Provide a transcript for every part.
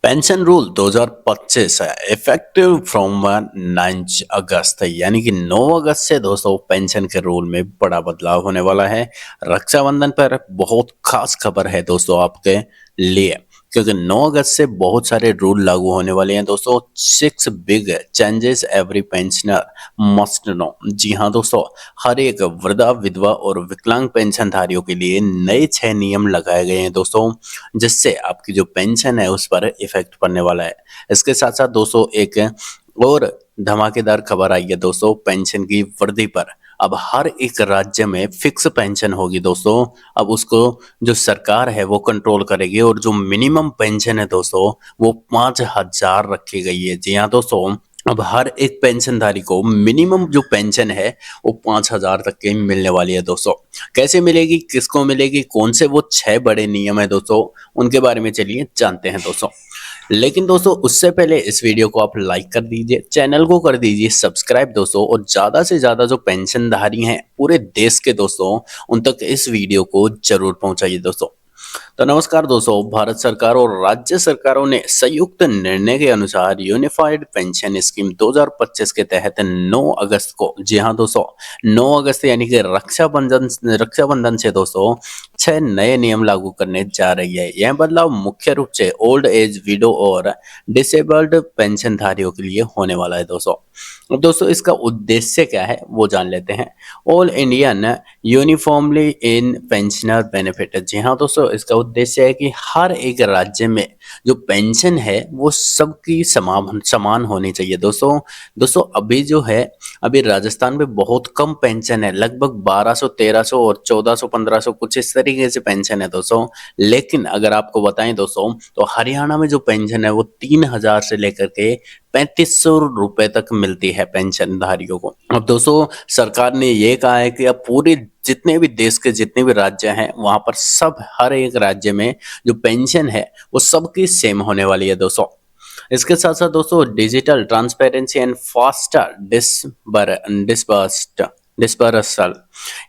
Pension rule 2025 है effective from 9 अगस्त यानी कि 9 अगस्त से दोस्तों पेंशन के रूल में बड़ा बदलाव होने वाला है। रक्षाबंधन पर बहुत खास खबर है दोस्तों आपके लिए, क्योंकि 9 अगस्त से बहुत सारे रूल लागू होने वाले हैं दोस्तों। 6 big changes every pensioner must know. जी हाँ दोस्तों, हर एक वृद्धा, विधवा और विकलांग पेंशनधारियों के लिए नए 6 नियम लगाए गए हैं दोस्तों, जिससे आपकी जो पेंशन है उस पर इफेक्ट पड़ने वाला है। इसके साथ साथ दोस्तों एक और धमाकेदार खबर आई है दोस्तों पेंशन की वृद्धि पर। अब हर एक राज्य में फिक्स पेंशन होगी दोस्तों। अब उसको जो सरकार है वो कंट्रोल करेगी, और जो मिनिमम पेंशन है दोस्तों वो 5,000 रखी गई है। जी हाँ दोस्तों, अब हर एक पेंशनधारी को मिनिमम जो पेंशन है वो 5,000 तक की मिलने वाली है दोस्तों। कैसे मिलेगी, किसको मिलेगी, कौन से वो 6 बड़े नियम है दोस्तों, उनके बारे में चलिए जानते हैं दोस्तों। लेकिन दोस्तों उससे पहले इस वीडियो को आप लाइक कर दीजिए, चैनल को कर दीजिए सब्सक्राइब दोस्तों, और ज़्यादा से ज़्यादा जो पेंशनधारी हैं पूरे देश के दोस्तों उन तक इस वीडियो को जरूर पहुंचाइए दोस्तों। तो नमस्कार दोस्तों, भारत सरकार और राज्य सरकारों ने संयुक्त निर्णय के अनुसार यूनिफाइड पेंशन स्कीम 2025 के तहत 9 अगस्त को, जी हाँ दोस्तों 9 अगस्त यानी कि रक्षाबंधन से दोस्तों 6 नए नियम लागू करने जा रही है। यह बदलाव मुख्य रूप से ओल्ड एज, विडो और डिसेबल्ड पेंशनधारियों के लिए होने वाला है दोस्तों। अब दोस्तों इसका उद्देश्य क्या है वो जान लेते हैं। All Indian uniformly in pensioner benefit. जी हाँ दोस्तों, इसका उद्देश्य है कि हर एक राज्य में जो पेंशन है वो सबकी समान होनी चाहिए दोस्तों। दोस्तों अभी जो है, अभी राजस्थान में बहुत कम पेंशन है, लगभग 1200, 1300 और 1400, 1500 कुछ इस तरीके से पेंशन है दोस्तों। लेकिन अगर आपको बताएं दोस्तों, तो हरियाणा में जो पेंशन है वो 3,000 से लेकर के 3,500 रुपए तक मिलती है पेंशनधारियों को। अब दोस्तों सरकार ने ये कहा है कि अब पूरे जितने भी देश के जितने भी राज्य हैं वहां पर सब, हर एक राज्य में जो पेंशन है वो सबकी सेम होने वाली है दोस्तों। इसके साथ साथ दोस्तों digital transparency and faster disbursed disbursal.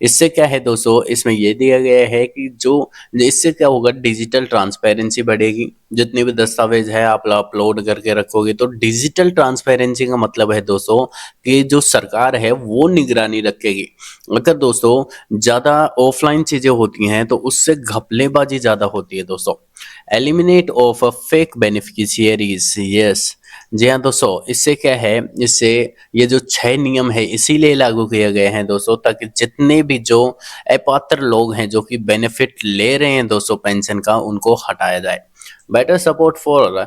इससे क्या है दोस्तों, इसमें ये दिया गया है कि जो इससे क्या होगा, डिजिटल ट्रांसपेरेंसी बढ़ेगी। जितने भी दस्तावेज है आप अपलोड करके रखोगे, तो डिजिटल ट्रांसपेरेंसी का मतलब है दोस्तों कि जो सरकार है वो निगरानी रखेगी। अगर दोस्तों ज्यादा ऑफलाइन चीजें होती हैं तो उससे घपलेबाजी ज्यादा होती है दोस्तों। Eliminate of fake beneficiaries, yes. जी हाँ दोस्तों, इससे क्या है, इससे ये जो 6 नियम है इसीलिए लागू किए गए हैं दोस्तों, ताकि जितने भी जो अपात्र लोग हैं जो कि बेनिफिट ले रहे हैं दोस्तों पेंशन का, उनको हटाया जाए। Better support for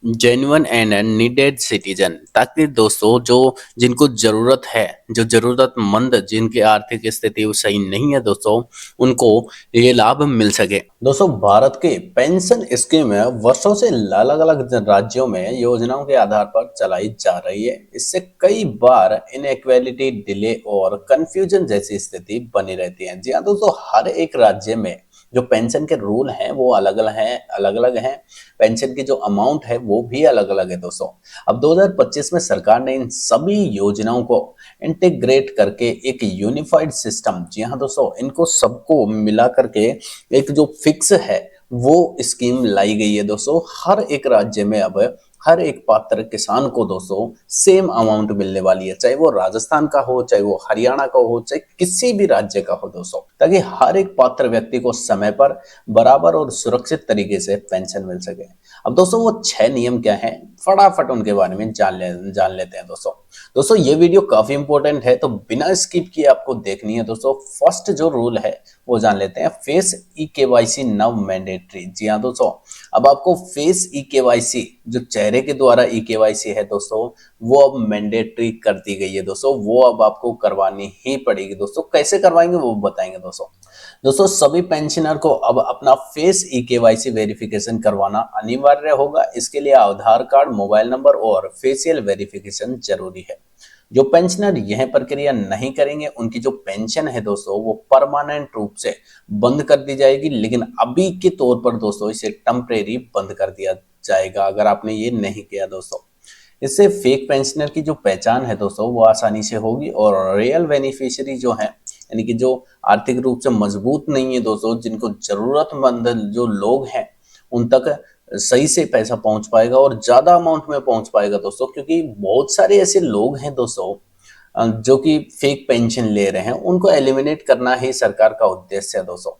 genuine and needed citizen, ताकि दोस्तों जो जिनको जरूरत है, जो जरूरतमंद, जिनकी आर्थिक स्थिति सही नहीं है दोस्तों, उनको ये लाभ मिल सके। दोस्तों भारत के पेंशन स्कीम वर्षों से अलग अलग राज्यों में योजनाओं के आधार पर चलाई जा रही है। इससे कई बार इनइक्वालिटी, डिले और कंफ्यूजन जैसी स्थिति बनी रहती है। जी हाँ दोस्तों, हर एक राज्य में जो पेंशन के रूल हैं वो अलग अलग हैं। पेंशन की जो अमाउंट है वो भी अलग अलग है दोस्तों। अब 2025 में सरकार ने इन सभी योजनाओं को इंटीग्रेट करके एक यूनिफाइड सिस्टम, जी हाँ दोस्तों, इनको सबको मिला करके एक जो फिक्स है वो स्कीम लाई गई है दोस्तों। हर एक राज्य में अब हर एक पात्र किसान को दोस्तों सेम अमाउंट मिलने वाली है, चाहे वो राजस्थान का हो, चाहे वो हरियाणा का हो, चाहे किसी भी राज्य का हो दोस्तों, ताकि हर एक पात्र व्यक्ति को समय पर बराबर और सुरक्षित तरीके से पेंशन मिल सके। अब दोस्तों वो 6 नियम क्या हैं, फटाफट उनके बारे में जान लेते हैं दोस्तों। दोस्तों ये वीडियो काफी इंपॉर्टेंट है तो बिना स्किप किए आपको देखनी है दोस्तों। फर्स्ट जो रूल है वो जान लेते हैं, face e KYC now mandatory. जी हाँ दोस्तों, अब आपको फेस ई केवाईसी, जो चेहरे के द्वारा ई केवाईसी है दोस्तों, वो अब मैंडेटरी कर दी गई है दोस्तों। वो अब आपको करवानी ही पड़ेगी दोस्तों। कैसे करवाएंगे वो बताएंगे दोस्तों। दोस्तों सभी पेंशनर को अब अपना फेस ई केवाईसी वेरिफिकेशन करवाना अनिवार्य होगा। इसके लिए आधार कार्ड, मोबाइल नंबर और फेशियल वेरिफिकेशन जरूरी है। जो पेंशनर यह प्रक्रिया नहीं करेंगे उनकी जो पेंशन है दोस्तों वो परमानेंट रूप से बंद कर दी जाएगी। लेकिन अभी के तौर पर दोस्तों इसे टेम्परेरी बंद कर दिया जाएगा अगर आपने ये नहीं किया दोस्तों। इससे फेक पेंशनर की जो पहचान है दोस्तों वो आसानी से होगी, और रियल बेनिफिशियरी जो है, यानी कि जो आर्थिक रूप से मजबूत नहीं है दोस्तों, जिनको जरूरतमंद जो लोग हैं उन तक सही से पैसा पहुंच पाएगा और ज्यादा अमाउंट में पहुंच पाएगा दोस्तों, क्योंकि बहुत सारे ऐसे लोग हैं दोस्तों जो कि फेक पेंशन ले रहे हैं, उनको एलिमिनेट करना ही सरकार का उद्देश्य है दोस्तों।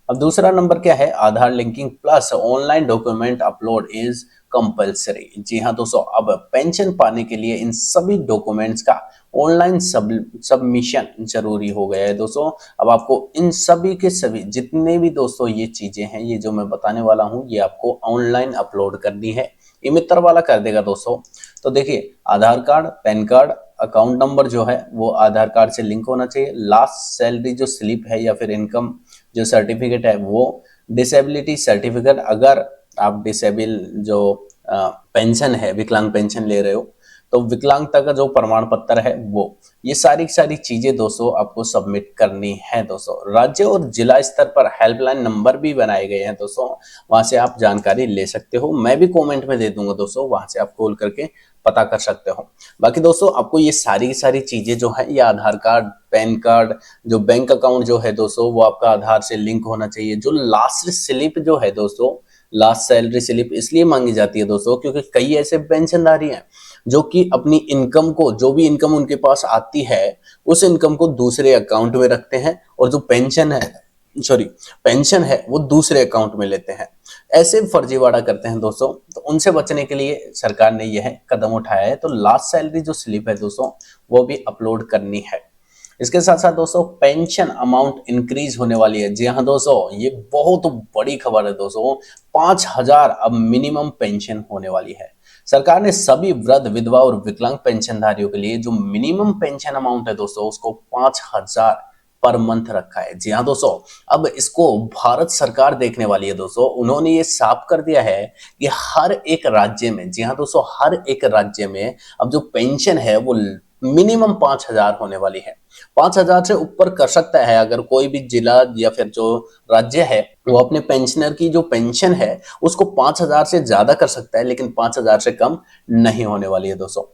अब दूसरा नंबर क्या है, Aadhaar linking plus online document upload is compulsory. जी हाँ दोस्तों, अब पेंशन पाने के लिए इन सभी डॉक्यूमेंट्स का ऑनलाइन सबमिशन जरूरी हो गया है दोस्तों। अब आपको इन सभी के सभी जितने भी दोस्तों ये चीजें हैं, ये जो मैं बताने वाला हूँ, ये आपको ऑनलाइन अपलोड करनी है। ये मित्र वाला कर देगा दोस्तों। तो देखिए, Aadhaar card, PAN card, account number जो है वो आधार कार्ड से लिंक होना चाहिए। लास्ट सैलरी जो स्लिप है या फिर इनकम जो सर्टिफिकेट है वो, डिसेबिलिटी सर्टिफिकेट अगर आप डिसेबल जो पेंशन है, विकलांग पेंशन ले रहे हो, तो विकलांगता का जो प्रमाण पत्र है वो, ये सारी सारी चीजें दोस्तों आपको सबमिट करनी है दोस्तों। राज्य और जिला स्तर पर हेल्पलाइन नंबर भी बनाए गए हैं दोस्तों, वहां से आप जानकारी ले सकते हो। मैं भी कमेंट में दे दूंगा दोस्तों, वहां से आप कॉल करके पता कर सकते हो। बाकी दोस्तों आपको ये सारी की सारी चीजें जो है, ये आधार कार्ड, पैन कार्ड, जो बैंक अकाउंट जो है दोस्तों वो आपका आधार से लिंक होना चाहिए। जो लास्ट स्लिप जो है दोस्तों, लास्ट सैलरी स्लिप इसलिए मांगी जाती है दोस्तों क्योंकि कई ऐसे पेंशनधारी हैं जो कि अपनी इनकम को, जो भी इनकम उनके पास आती है, उस इनकम को दूसरे अकाउंट में रखते हैं और जो पेंशन है वो दूसरे अकाउंट में लेते हैं। ऐसे फर्जीवाड़ा करते हैं दोस्तों, तो उनसे बचने के लिए सरकार ने यह कदम उठाया है। तो लास्ट सैलरी जो स्लिप है दोस्तों वो भी अपलोड करनी है। इसके साथ साथ दोस्तों पेंशन अमाउंट इंक्रीज होने वाली है। जी हाँ दोस्तों, ये बहुत बड़ी खबर है दोस्तों। 5,000 अब मिनिमम पेंशन होने वाली है। सरकार ने सभी वृद्ध, विधवा और विकलांग पेंशनधारियों के लिए जो मिनिमम पेंशन अमाउंट है दोस्तों उसको 5,000 पर मंथ रखा है। जी हाँ दोस्तों, अब इसको भारत सरकार देखने वाली है दोस्तों। उन्होंने ये साफ कर दिया है कि हर एक राज्य में, जी हाँ दोस्तों, हर एक राज्य में अब जो पेंशन है वो मिनिमम 5,000 होने वाली है। 5,000 से ऊपर कर सकता है अगर कोई भी जिला या फिर जो राज्य है वो अपने पेंशनर की जो पेंशन है उसको 5,000 से ज्यादा कर सकता है, लेकिन 5,000 से कम नहीं होने वाली है दोस्तों।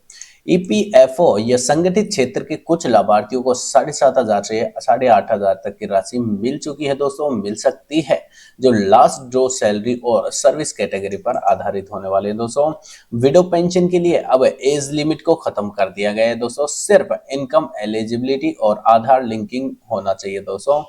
ईपीएफओ या संगठित क्षेत्र के कुछ लाभार्थियों को 7,500 से 8,500 तक की राशि मिल चुकी है दोस्तों, मिल सकती है, जो लास्ट ड्रॉ सैलरी और सर्विस कैटेगरी पर आधारित होने वाले हैं दोस्तों। विडो पेंशन के लिए अब एज लिमिट को खत्म कर दिया गया है दोस्तों, सिर्फ इनकम एलिजिबिलिटी और आधार लिंकिंग होना चाहिए दोस्तों।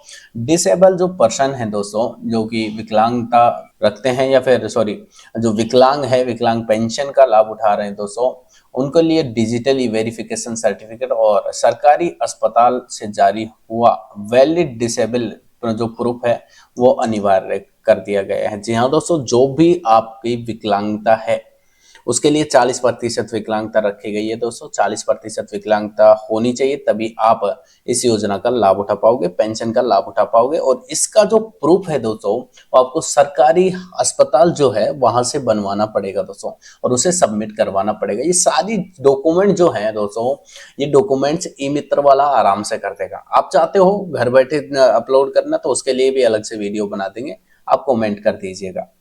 डिसेबल जो पर्सन है दोस्तों, जो कि विकलांगता रखते हैं या फिर जो विकलांग है, विकलांग पेंशन का लाभ उठा रहे हैं दोस्तों, उनके लिए डिजिटली वेरिफिकेशन सर्टिफिकेट और सरकारी अस्पताल से जारी हुआ वैलिड डिसेबल जो प्रूफ है वो अनिवार्य कर दिया गया है। जी हाँ दोस्तों, जो भी आपकी विकलांगता है उसके लिए 40% विकलांगता रखी गई है दोस्तों। 40% विकलांगता होनी चाहिए, तभी आप इस योजना का लाभ उठा पाओगे, पेंशन का लाभ उठा पाओगे। और इसका जो प्रूफ है दोस्तों वो आपको सरकारी अस्पताल जो है वहां से बनवाना पड़ेगा दोस्तों, और उसे सबमिट करवाना पड़ेगा। ये सारी डॉक्यूमेंट जो है दोस्तों, ये डॉक्यूमेंट्स ई मित्र वाला आराम से कर देगा। आप चाहते हो घर बैठे अपलोड करना, तो उसके लिए भी अलग से वीडियो बना देंगे, आप कमेंट कर दीजिएगा।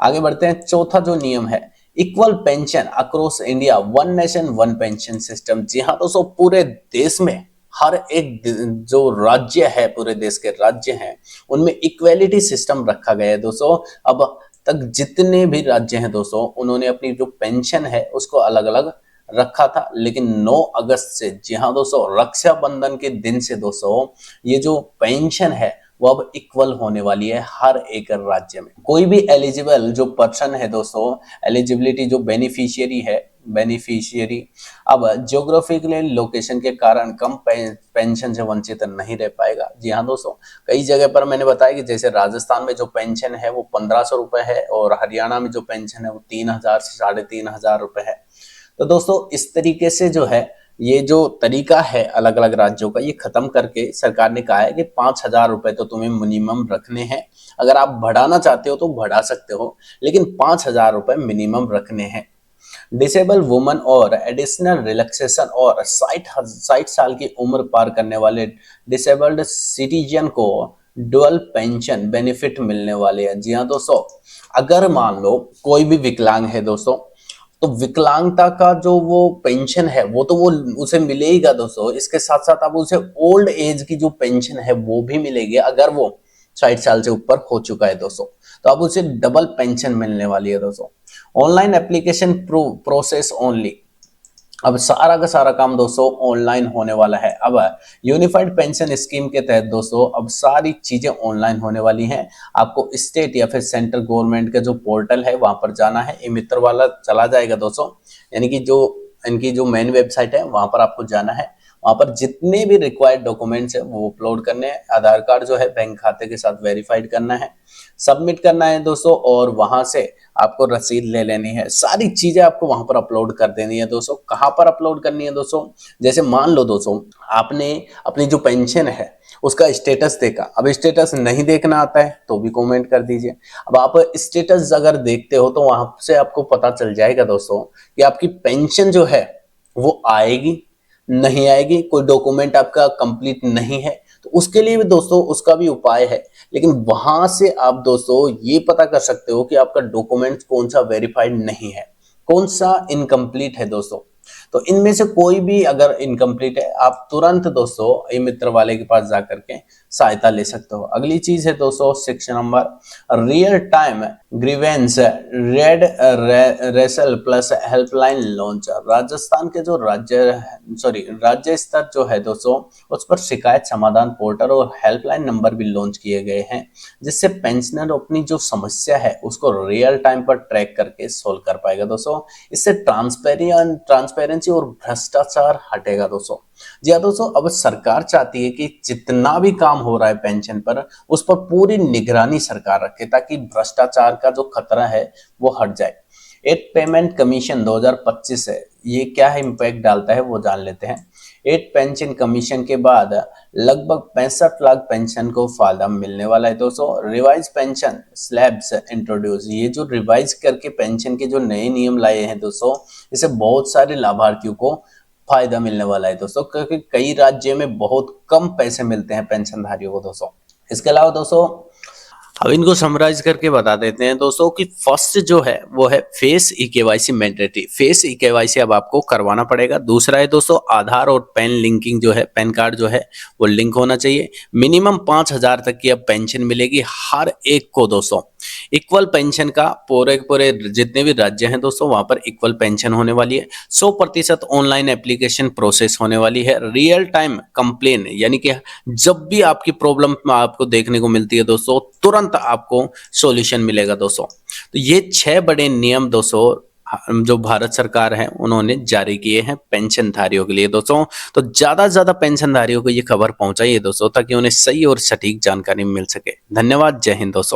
आगे बढ़ते हैं। चौथा जो नियम है, equal pension across India, one nation one pension system. जी हाँ दोस्तों, पूरे देश में हर एक जो राज्य है, पूरे देश के राज्य हैं, उनमें इक्वेलिटी सिस्टम रखा गया है दोस्तों। अब तक जितने भी राज्य हैं दोस्तों, उन्होंने अपनी जो पेंशन है उसको अलग अलग रखा था, लेकिन 9 अगस्त से, जी हाँ दोस्तों, रक्षाबंधन के दिन से दोस्तों ये जो पेंशन है वो अब इक्वल होने वाली है हर एक राज्य में। कोई भी एलिजिबल जो पर्सन है दोस्तों, एलिजिबिलिटी जो बेनिफिशियरी अब ज्योग्राफिकल लोकेशन के कारण कम पेंशन से वंचित नहीं रह पाएगा। जी हाँ दोस्तों, कई जगह पर मैंने बताया कि जैसे राजस्थान में जो पेंशन है वो 1,500 रुपए है, और हरियाणा में जो पेंशन है वो 3,000 से 3,500 रुपए है। तो दोस्तों इस तरीके से जो है, ये जो तरीका है अलग अलग राज्यों का, ये खत्म करके सरकार ने कहा है कि 5,000 रुपए तो तुम्हें मिनिमम रखने हैं। अगर आप बढ़ाना चाहते हो तो बढ़ा सकते हो, लेकिन 5,000 रुपए मिनिमम रखने हैं। डिसेबल वुमन और एडिशनल रिलैक्सेशन और 60 साल की उम्र पार करने वाले डिसेबल्ड सिटीजन को डुअल पेंशन बेनिफिट मिलने वाले हैं। जी हाँ दोस्तों, अगर मान लो कोई भी विकलांग है दोस्तों, तो विकलांगता का जो वो पेंशन है वो तो वो उसे मिलेगा दोस्तों। इसके साथ साथ अब उसे ओल्ड एज की जो पेंशन है वो भी मिलेगी, अगर वो 60 साल से ऊपर हो चुका है दोस्तों। तो अब उसे डबल पेंशन मिलने वाली है दोस्तों। Online application process only. अब सारा का सारा काम दोस्तों ऑनलाइन होने वाला है। अब यूनिफाइड पेंशन स्कीम के तहत दोस्तों अब सारी चीजें ऑनलाइन होने वाली हैं। आपको स्टेट या फिर सेंट्रल गवर्नमेंट का जो पोर्टल है वहां पर जाना है, ई मित्र वाला चला जाएगा दोस्तों, यानी कि जो इनकी जो मेन वेबसाइट है वहां पर आपको जाना है। वहां पर जितने भी रिक्वायर्ड डॉक्यूमेंट्स है वो अपलोड करने हैं। आधार कार्ड जो है बैंक खाते के साथ वेरीफाइड करना है, सबमिट करना है दोस्तों, और वहां से आपको रसीद ले लेनी है। सारी चीजें आपको वहां पर अपलोड कर देनी है दोस्तों। कहाँ पर अपलोड करनी है दोस्तों? जैसे मान लो दोस्तों आपने अपनी जो पेंशन है उसका स्टेटस देखा, अब स्टेटस नहीं देखना आता है तो भी कमेंट कर दीजिए। अब आप स्टेटस अगर देखते हो तो वहां से आपको पता चल जाएगा दोस्तों कि आपकी पेंशन जो है वो आएगी नहीं आएगी, कोई डॉक्यूमेंट आपका कंप्लीट नहीं है तो उसके लिए भी दोस्तों उसका भी उपाय है। लेकिन वहां से आप दोस्तों ये पता कर सकते हो कि आपका डॉक्यूमेंट कौन सा वेरीफाइड नहीं है, कौन सा इनकम्प्लीट है दोस्तों। तो इनमें से कोई भी अगर इनकम्प्लीट है आप तुरंत दोस्तों ई मित्र वाले के पास जाकर के सहायता ले सकते हो। अगली चीज है दोस्तों section number real time grievance red wrestle plus helpline launch. Rajasthan के जो राज्य स्तर जो है दोस्तों उस पर शिकायत समाधान पोर्टल और हेल्पलाइन नंबर भी लॉन्च किए गए हैं, जिससे पेंशनर अपनी जो समस्या है उसको रियल टाइम पर ट्रैक करके सोल्व कर पाएगा दोस्तों। इससे ट्रांसपेरेंसी और भ्रष्टाचार हटेगा दोस्तों। जी हाँ दोस्तों, अब सरकार चाहती है कि जितना भी काम हो रहा है पेंशन पर उस पर पूरी निगरानी सरकार रखे ताकि भ्रष्टाचार का जो खतरा है वो हट जाए। एट पेमेंट कमीशन 2025 है, ये क्या है इम्पैक्ट डालता है वो जान लेते हैं। एट पेंशन कमीशन के बाद लगभग 65 लाख पेंशन को फायदा मिलने वाला है दोस्तों। रिवाइज पेंशन स्लैब्स इंट्रोड्यूस, ये जो रिवाइज करके पेंशन के जो नए नियम लाए हैं दोस्तों इससे बहुत सारे लाभार्थियों को फायदा मिलने वाला है दोस्तों, क्योंकि कई राज्यों में बहुत कम पैसे मिलते हैं पेंशनधारियों को दोस्तों। इसके अलावा दोस्तों अब इनको समराइज करके बता देते हैं दोस्तों कि फर्स्ट जो है वो है face e KYC mandatory, face e KYC अब आपको करवाना पड़ेगा। दूसरा है दोस्तों आधार और पैन लिंकिंग जो है, पैन कार्ड जो है वो लिंक होना चाहिए। मिनिमम 5,000 तक की अब पेंशन मिलेगी हर एक को दोस्तों। इक्वल पेंशन का पूरे पूरे जितने भी राज्य हैं दोस्तों वहां पर इक्वल पेंशन होने वाली है। 100% ऑनलाइन एप्लीकेशन प्रोसेस होने वाली है। रियल टाइम कंप्लेन, यानी कि जब भी आपकी प्रॉब्लम आपको देखने को मिलती है दोस्तों तुरंत आपको सॉल्यूशन मिलेगा दोस्तों। तो ये 6 बड़े नियम दोस्तों जो भारत सरकार है उन्होंने जारी किए हैं पेंशनधारियों के लिए दोस्तों। तो ज्यादा से ज्यादा पेंशनधारियों को ये खबर पहुंचाइए दोस्तों ताकि उन्हें सही और सटीक जानकारी मिल सके। धन्यवाद, जय हिंद दोस्तों।